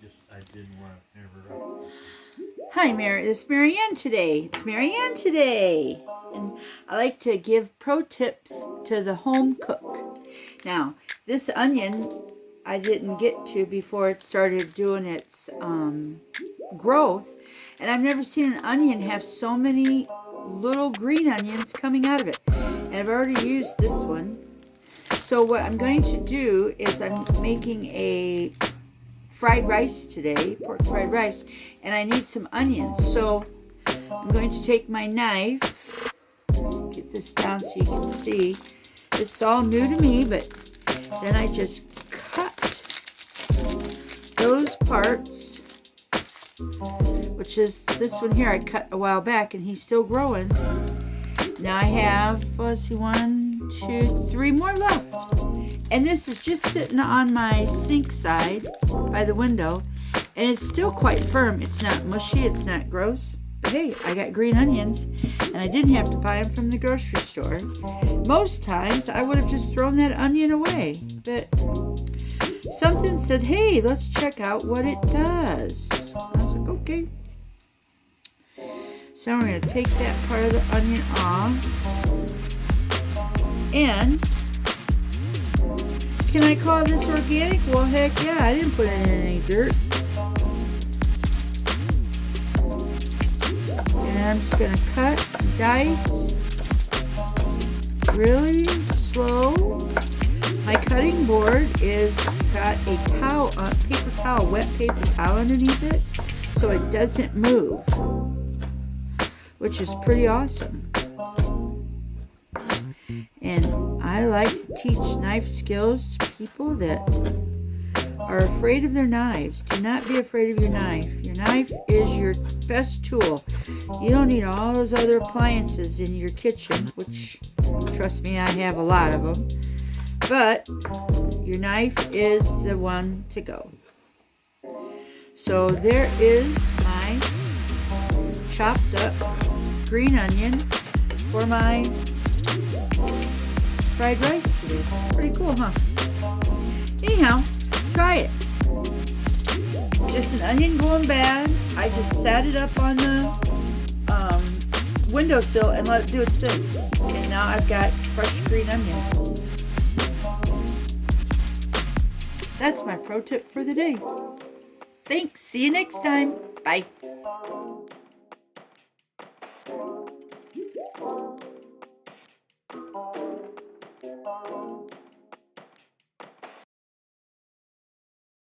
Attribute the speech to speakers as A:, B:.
A: Just I didn't want to interrupt.
B: Hi, Mary. It's Marianne today. It's Marianne today. And I like to give pro tips to the home cook. Now, this onion I didn't get to before it started doing its growth. And I've never seen an onion have so many little green onions coming out of it. And I've already used this one. So what I'm going to do is I'm making a fried rice today, pork fried rice, and I need some onions. So I'm going to take my knife, let's get this down so you can see. This is all new to me, but then I just cut those parts, which is this one here I cut a while back, and he's still growing. Now I have, let's see, 1, 2, 3 more left. And this is just sitting on my sink side by the window, and it's still quite firm. It's not mushy, it's not gross. But hey, I got green onions, and I didn't have to buy them from the grocery store. Most times, I would have just thrown that onion away. But something said, hey, let's check out what it does. I was like, okay. So we're going to take that part of the onion off. And can I call this organic? Well, heck yeah, I didn't put it in any dirt. And I'm just going to cut, dice, really slow. My cutting board is got a towel, paper towel, wet paper towel underneath it, so it doesn't move, which is pretty awesome. And I like to teach knife skills to people that are afraid of their knives. Do not be afraid of your knife. Your knife is your best tool. You don't need all those other appliances in your kitchen, which, trust me, I have a lot of them. But your knife is the one to go. So there is my chopped up green onion for my fried rice today. Pretty cool, huh? Anyhow, try it. Just an onion going bad. I just sat it up on the windowsill and let it do its thing. And now I've got fresh green onions. That's my pro tip for the day. Thanks. See you next time. Bye.